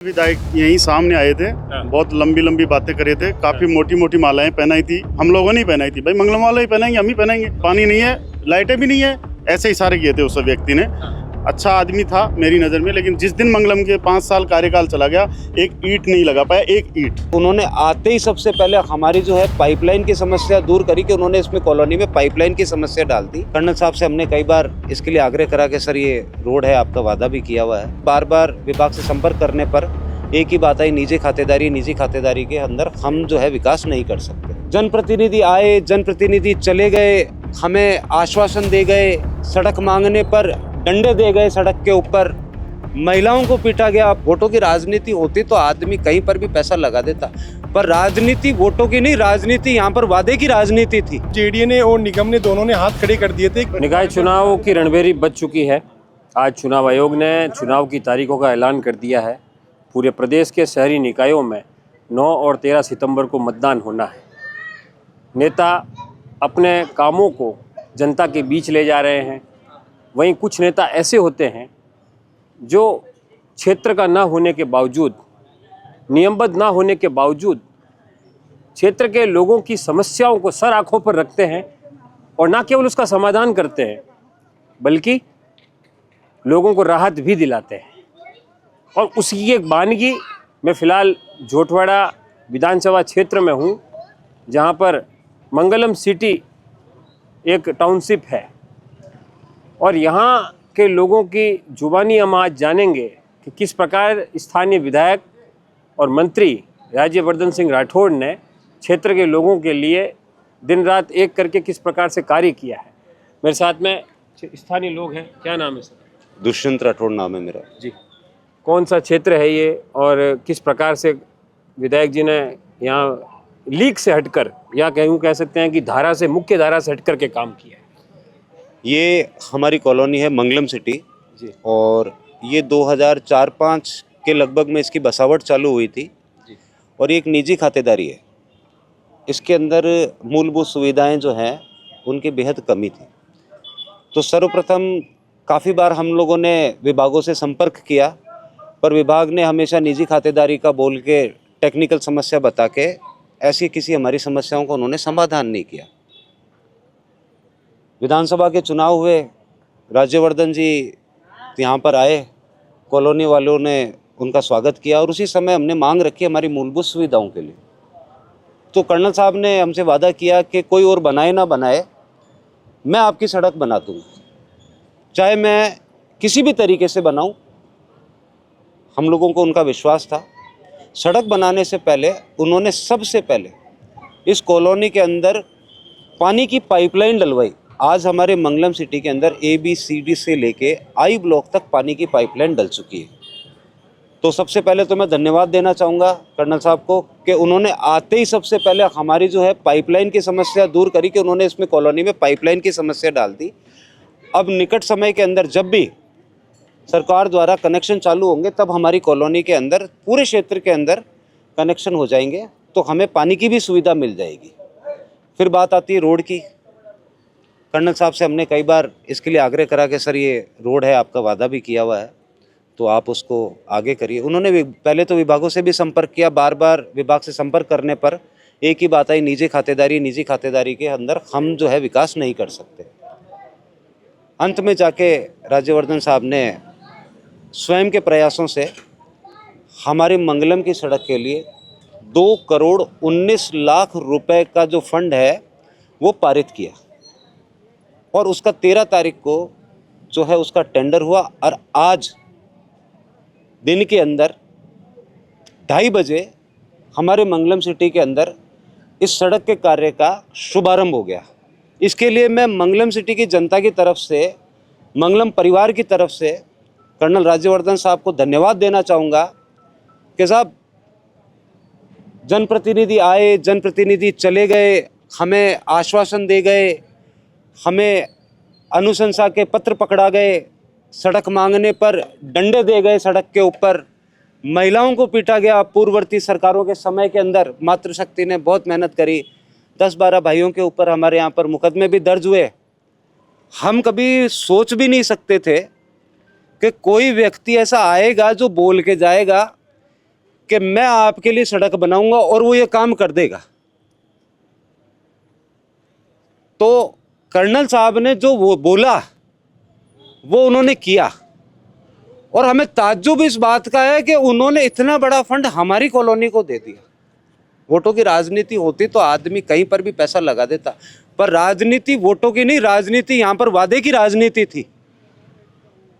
विधायक यहीं सामने आए थे, बहुत लंबी लंबी बातें करे थे, काफी मोटी मोटी मालाएं पहनाई थी। हम लोगों ने पहनाई थी, भाई मंगलम वाले ही पहनाएंगे, हम ही पहनाएंगे। पानी नहीं है, लाइटें भी नहीं है, ऐसे इशारे किए थे उस व्यक्ति ने। अच्छा आदमी था मेरी नज़र में, लेकिन जिस दिन मंगलम के 5 साल कार्यकाल चला गया, एक ईंट नहीं लगा पाया, एक ईंट। उन्होंने आते ही सबसे पहले हमारी जो है पाइपलाइन की समस्या दूर करी कि उन्होंने इसमें कॉलोनी में पाइपलाइन की समस्या डाल दी। कर्नल साहब से हमने कई बार इसके लिए आग्रह करा कि सर ये रोड है, आपका वादा भी किया हुआ है। बार बार विभाग से संपर्क करने पर एक ही बात आई, निजी खातेदारी के अंदर हम जो है विकास नहीं कर सकते। जनप्रतिनिधि आए, जनप्रतिनिधि चले गए, हमें आश्वासन दे गए, सड़क मांगने पर डंडे दे गए, सड़क के ऊपर महिलाओं को पीटा गया। वोटों की राजनीति होती तो आदमी कहीं पर भी पैसा लगा देता, पर राजनीति वोटों की नहीं, राजनीति यहाँ पर वादे की राजनीति थी। जेडीए ने और निगम ने दोनों ने हाथ खड़े कर दिए थे। निकाय चुनाव की रणभेरी बज चुकी है। आज चुनाव आयोग ने चुनाव की तारीखों का ऐलान कर दिया है। पूरे प्रदेश के शहरी निकायों में 9 और 13 सितंबर को मतदान होना है। नेता अपने कामों को जनता के बीच ले जा रहे हैं। वहीं कुछ नेता ऐसे होते हैं जो क्षेत्र का ना होने के बावजूद, नियमबद्ध ना होने के बावजूद क्षेत्र के लोगों की समस्याओं को सर आंखों पर रखते हैं और ना केवल उसका समाधान करते हैं बल्कि लोगों को राहत भी दिलाते हैं। और उसकी एक वानगी, मैं फ़िलहाल झोटवाड़ा विधानसभा क्षेत्र में हूँ, जहाँ पर मंगलम सिटी एक टाउनशिप है और यहाँ के लोगों की जुबानी हम आज जानेंगे कि किस प्रकार स्थानीय विधायक और मंत्री राज्यवर्धन सिंह राठौड़ ने क्षेत्र के लोगों के लिए दिन रात एक करके किस प्रकार से कार्य किया है। मेरे साथ में स्थानीय लोग हैं। क्या नाम है सर? दुष्यंत राठौड़ नाम है मेरा जी। कौन सा क्षेत्र है ये और किस प्रकार से विधायक जी ने यहाँ लीक से हटकर, या कह सकते हैं कि धारा से, मुख्य धारा से हटकर के काम किया है? ये हमारी कॉलोनी है मंगलम सिटी जी। और ये 2004-05 के लगभग में इसकी बसावट चालू हुई थी जी। और ये एक निजी खातेदारी है। इसके अंदर मूलभूत सुविधाएं जो हैं उनकी बेहद कमी थी। तो सर्वप्रथम काफ़ी बार हम लोगों ने विभागों से संपर्क किया, पर विभाग ने हमेशा निजी खातेदारी का बोल के, टेक्निकल समस्या बता के, ऐसी किसी हमारी समस्याओं को उन्होंने समाधान नहीं किया। विधानसभा के चुनाव हुए, राज्यवर्धन जी यहाँ पर आए, कॉलोनी वालों ने उनका स्वागत किया और उसी समय हमने मांग रखी हमारी मूलभूत सुविधाओं के लिए। तो कर्नल साहब ने हमसे वादा किया कि कोई और बनाए ना बनाए, मैं आपकी सड़क बना दूँगा, चाहे मैं किसी भी तरीके से बनाऊँ। हम लोगों को उनका विश्वास था। सड़क बनाने से पहले उन्होंने सबसे पहले इस कॉलोनी के अंदर पानी की पाइपलाइन डलवाई। आज हमारे मंगलम सिटी के अंदर ABCD से लेके I ब्लॉक तक पानी की पाइपलाइन डल चुकी है। तो सबसे पहले तो मैं धन्यवाद देना चाहूँगा कर्नल साहब को कि उन्होंने आते ही सबसे पहले हमारी जो है पाइपलाइन की समस्या दूर करी कि उन्होंने इसमें कॉलोनी में पाइपलाइन की समस्या डाल दी। अब निकट समय के अंदर जब भी सरकार द्वारा कनेक्शन चालू होंगे, तब हमारी कॉलोनी के अंदर, पूरे क्षेत्र के अंदर कनेक्शन हो जाएंगे, तो हमें पानी की भी सुविधा मिल जाएगी। फिर बात आती है रोड की। कर्नल साहब से हमने कई बार इसके लिए आग्रह करा कि सर ये रोड है, आपका वादा भी किया हुआ है, तो आप उसको आगे करिए। उन्होंने पहले तो विभागों से भी संपर्क किया, बार बार विभाग से संपर्क करने पर एक ही बात आई, निजी खातेदारी के अंदर हम जो है विकास नहीं कर सकते। अंत में जाके राज्यवर्धन साहब ने स्वयं के प्रयासों से हमारे मंगलम की सड़क के लिए 2,19,00,000 रुपए का जो फंड है वो पारित किया और उसका 13 तारीख को जो है उसका टेंडर हुआ और आज दिन के अंदर 2:30 बजे हमारे मंगलम सिटी के अंदर इस सड़क के कार्य का शुभारंभ हो गया। इसके लिए मैं मंगलम सिटी की जनता की तरफ से, मंगलम परिवार की तरफ से कर्नल राज्यवर्धन साहब को धन्यवाद देना चाहूँगा कि साहब, जनप्रतिनिधि आए, जनप्रतिनिधि चले गए, हमें आश्वासन दे गए, हमें अनुशंसा के पत्र पकड़ा गए, सड़क मांगने पर डंडे दे गए, सड़क के ऊपर महिलाओं को पीटा गया। पूर्ववर्ती सरकारों के समय के अंदर मातृशक्ति ने बहुत मेहनत करी, 10-12 भाइयों के ऊपर हमारे यहाँ पर मुकदमे भी दर्ज हुए। हम कभी सोच भी नहीं सकते थे कि कोई व्यक्ति ऐसा आएगा जो बोल के जाएगा कि मैं आपके लिए सड़क बनाऊंगा और वो ये काम कर देगा। तो कर्नल साहब ने जो वो बोला वो उन्होंने किया, और हमें ताज्जुब इस बात का है कि उन्होंने इतना बड़ा फंड हमारी कॉलोनी को दे दिया। वोटों की राजनीति होती तो आदमी कहीं पर भी पैसा लगा देता, पर राजनीति वोटों की नहीं, राजनीति यहाँ पर वादे की राजनीति थी।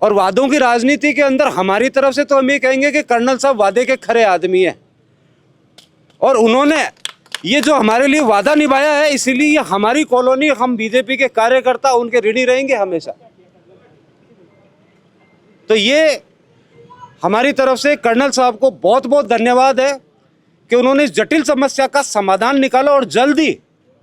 और वादों की राजनीति के अंदर हमारी तरफ से तो हम ये कहेंगे कि कर्नल साहब वादे के खरे आदमी हैं, और उन्होंने ये जो हमारे लिए वादा निभाया है, इसीलिए ये हमारी कॉलोनी, हम बीजेपी के कार्यकर्ता उनके ऋणी रहेंगे हमेशा। तो ये हमारी तरफ से कर्नल साहब को बहुत बहुत धन्यवाद है कि उन्होंने इस जटिल समस्या का समाधान निकाला, और जल्दी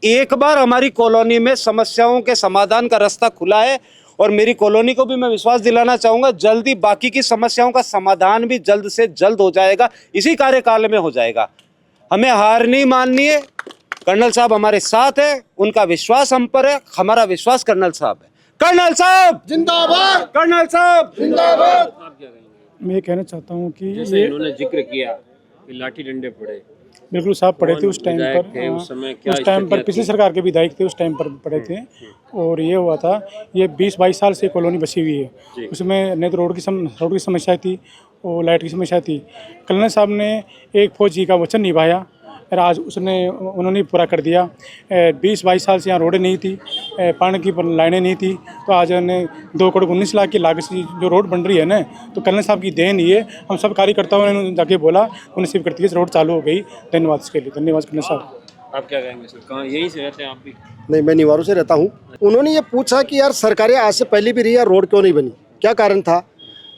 एक बार हमारी कॉलोनी में समस्याओं के समाधान का रास्ता खुला है। और मेरी कॉलोनी को भी मैं विश्वास दिलाना चाहूँगा, जल्दी बाकी की समस्याओं का समाधान भी जल्द से जल्द हो जाएगा, इसी कार्यकाल में हो जाएगा। हमें हार नहीं माननी है, कर्नल साहब हमारे साथ है, उनका विश्वास हम पर है, हमारा विश्वास कर्नल साहब है। कर्नल साहब जिंदाबाद, कर्नल साहब जिंदाबाद। मैं ये कहना चाहता हूँ कि जैसे इन्होंने जिक्र किया कि लाठी डंडे पड़े, बिल्कुल साहब पड़े थे उस टाइम विधायक पर, थे उस समय, क्या उस टाइम पर स्थितियां पिछली थी? सरकार के विधायक थे उस टाइम पर पड़े थे। और ये हुआ था, ये 20-22 साल से कॉलोनी बसी हुई है। उसमें नहीं तो रोड की समस्या थी और लाइट की समस्या थी। कर्नल साहब ने एक फौजी का वचन निभाया और आज उन्होंने पूरा कर दिया। 20-22 साल से यहाँ रोडें नहीं थी, पानी की लाइनें नहीं थी, तो आज उन्हें 2 करोड़ 19 लाख की लागत से जो रोड बन रही है ना, तो कर्नल साहब की देन ये, हम सब कार्यकर्ताओं ने जाके बोला, उन्हें सिर्फ करती है रोड चालू हो गई। धन्यवाद इसके लिए, धन्यवाद कर्नल साहब। आप क्या कहेंगे सर, कहाँ यहीं से रहते हैं आप भी? नहीं, मैं निवारू से रहता हूँ। उन्होंने ये पूछा कि यार सरकारें आज से पहले भी रही, यार रोड क्यों नहीं बनी, क्या कारण था?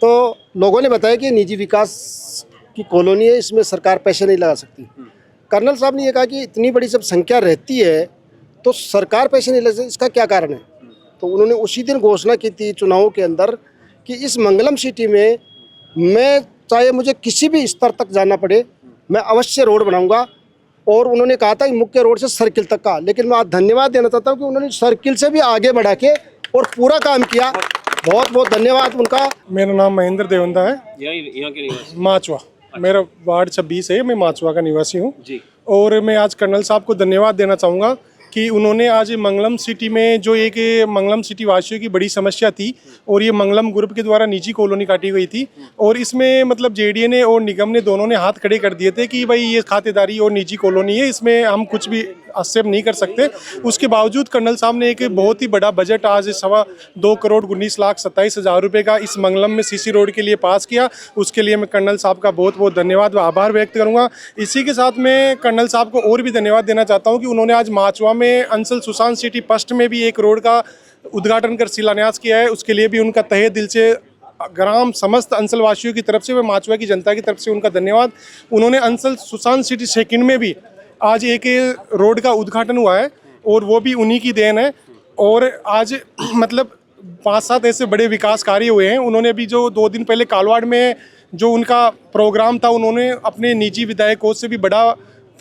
तो लोगों ने बताया कि निजी विकास की कॉलोनी है, इसमें सरकार पैसे नहीं लगा सकती। कर्नल साहब ने ये कहा कि इतनी बड़ी जब संख्या रहती है तो सरकार पैसे नहीं लगा सकती, इसका क्या कारण है? तो उन्होंने उसी दिन घोषणा की थी चुनावों के अंदर कि इस मंगलम सिटी में मैं चाहे मुझे किसी भी स्तर तक जाना पड़े, मैं अवश्य रोड बनाऊंगा। और उन्होंने कहा था कि मुख्य रोड से सर्किल तक का, लेकिन मैं आज धन्यवाद देना चाहता हूँ कि उन्होंने सर्किल से भी आगे बढ़ा के और पूरा काम किया। बहुत बहुत धन्यवाद उनका। मेरा नाम महेंद्र देवंदा है, यहाँ के निवासी? माचवा, मेरा वार्ड 26 है, मैं माचवा का निवासी हूँ। जी। और मैं आज कर्नल साहब को धन्यवाद देना चाहूँगा कि उन्होंने आज मंगलम सिटी में जो एक मंगलम सिटी वासियों की बड़ी समस्या थी, और ये मंगलम ग्रुप के द्वारा निजी कॉलोनी काटी गई थी, और इसमें मतलब जेडीए ने और निगम ने दोनों ने हाथ खड़े कर दिए थे कि भाई ये खातेदारी और निजी कॉलोनी है, इसमें हम कुछ भी हस्तक्षेप नहीं कर सकते। उसके बावजूद कर्नल साहब ने एक बहुत ही बड़ा बजट आज 2 करोड़ 19 लाख 27 हज़ार रुपये का इस मंगलम में सीसी रोड के लिए पास किया। उसके लिए मैं कर्नल साहब का बहुत बहुत धन्यवाद व आभार व्यक्त करूँगा। इसी के साथ मैं कर्नल साहब को और भी धन्यवाद देना चाहता हूँ कि उन्होंने आज माचवा में अंचल सुशांत सिटी पस्ट में भी एक रोड का उद्घाटन कर शिलान्यास किया है। उसके लिए भी उनका तहे दिल से ग्राम समस्त अंचल वासियों की तरफ से व माचवा की जनता की तरफ से उनका धन्यवाद। उन्होंने अंचल सुशांत सिटी सेकंड में भी आज एक रोड का उद्घाटन हुआ है, और वो भी उन्हीं की देन है। और आज मतलब 5-7 ऐसे बड़े विकास कार्य हुए हैं। उन्होंने भी जो 2 दिन पहले कालवाड़ में जो उनका प्रोग्राम था, उन्होंने अपने निजी विधायकों से भी बड़ा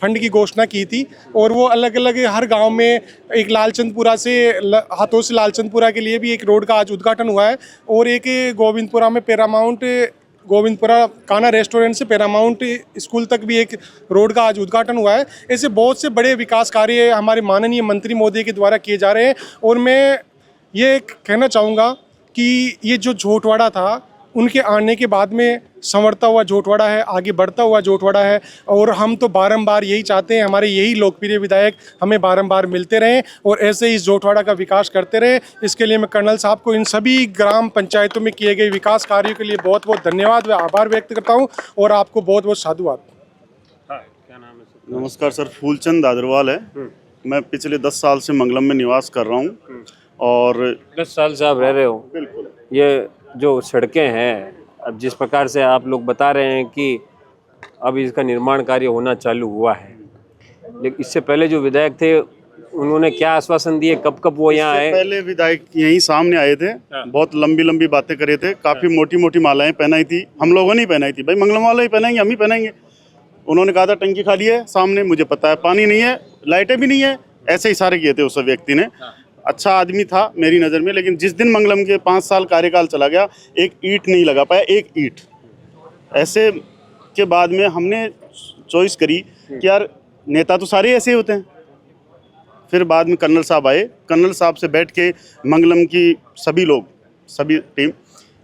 फंड की घोषणा की थी, और वो अलग अलग हर गांव में, एक लालचंदपुरा से हाथों से लालचंदपुरा के लिए भी एक रोड का आज उद्घाटन हुआ है, और एक गोविंदपुरा में गोविंदपुरा काना रेस्टोरेंट से पैरामाउंट स्कूल तक भी एक रोड का आज उद्घाटन हुआ है। ऐसे बहुत से बड़े विकास कार्य हमारे माननीय मंत्री महोदय के द्वारा किए जा रहे हैं। और मैं ये कहना चाहूँगा कि ये जो झोटवाड़ा था, उनके आने के बाद में संवरता हुआ झोटवाड़ा है, आगे बढ़ता हुआ झोटवाड़ा है, और हम तो बारंबार यही चाहते हैं, हमारे यही लोकप्रिय विधायक हमें बारंबार मिलते रहें और ऐसे ही इस झोटवाड़ा का विकास करते रहें। इसके लिए मैं कर्नल साहब को इन सभी ग्राम पंचायतों में किए गए विकास कार्यों के लिए बहुत बहुत धन्यवाद व आभार व्यक्त करता हूँ, और आपको बहुत बहुत साधुवाद। क्या नाम है सर? नमस्कार सर, फूलचंद आदरवाल है। मैं पिछले 10 साल से मंगलम में निवास कर रहा हूँ। और 10 साल से आप रह रहे हो? बिल्कुल। ये जो सड़कें हैं, अब जिस प्रकार से आप लोग बता रहे हैं कि अब इसका निर्माण कार्य होना चालू हुआ है, लेकिन इससे पहले जो विधायक थे उन्होंने क्या आश्वासन दिए, कब कब वो यहाँ आए? पहले विधायक यहीं सामने आए थे, बहुत लंबी लंबी बातें करे थे, काफी मोटी मोटी मालाएं पहनाई थी। हम लोगों ने पहनाई थी, भाई मंगलम वाले ही पहनाएंगे, हम ही पहनाएंगे। उन्होंने कहा था टंकी खाली है सामने, मुझे पता है, पानी नहीं है, लाइटें भी नहीं है, ऐसे ही सारे किए थे उस व्यक्ति ने। अच्छा आदमी था मेरी नज़र में, लेकिन जिस दिन मंगलम के 5 साल कार्यकाल चला गया, एक ईंट नहीं लगा पाया, एक ईंट। ऐसे के बाद में हमने चॉइस करी कि यार नेता तो सारे ऐसे होते हैं। फिर बाद में कर्नल साहब आए, कर्नल साहब से बैठ के मंगलम की सभी लोग, सभी टीम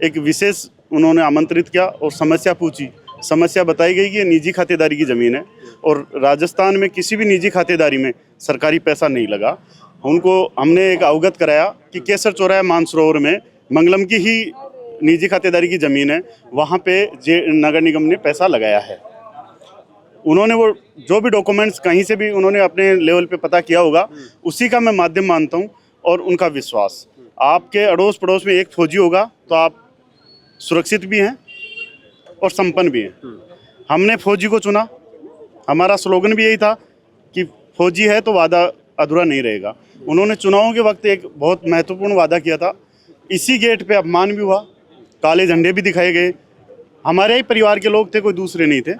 एक विशेष उन्होंने आमंत्रित किया और समस्या पूछी। समस्या बताई गई कि ये निजी खातेदारी की ज़मीन है और राजस्थान में किसी भी निजी खातेदारी में सरकारी पैसा नहीं लगा। उनको हमने एक अवगत कराया कि केसर चौराहा मानसरोवर में मंगलम की ही निजी खातेदारी की ज़मीन है, वहाँ पे नगर निगम ने पैसा लगाया है। उन्होंने वो जो भी डॉक्यूमेंट्स कहीं से भी उन्होंने अपने लेवल पे पता किया होगा, उसी का मैं माध्यम मानता हूँ और उनका विश्वास। आपके अड़ोस पड़ोस में एक फौजी होगा तो आप सुरक्षित भी हैं और संपन्न भी हैं। हमने फौजी को चुना, हमारा स्लोगन भी यही था कि फौजी है तो वादा अधूरा नहीं रहेगा। उन्होंने चुनावों के वक्त एक बहुत महत्वपूर्ण वादा किया था। इसी गेट पे अपमान भी हुआ, काले झंडे भी दिखाए गए। हमारे ही परिवार के लोग थे, कोई दूसरे नहीं थे।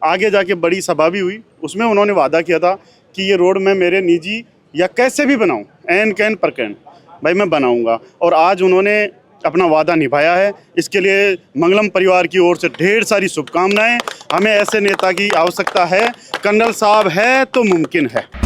आगे जाके बड़ी सभा भी हुई, उसमें उन्होंने वादा किया था कि ये रोड मैं मेरे निजी या कैसे भी बनाऊं, एन कैन पर कैन भाई मैं बनाऊंगा। और आज उन्होंने अपना वादा निभाया है। इसके लिए मंगलम परिवार की ओर से ढेर सारी शुभकामनाएं। हमें ऐसे नेता की आवश्यकता है। कर्नल साहब है तो मुमकिन है।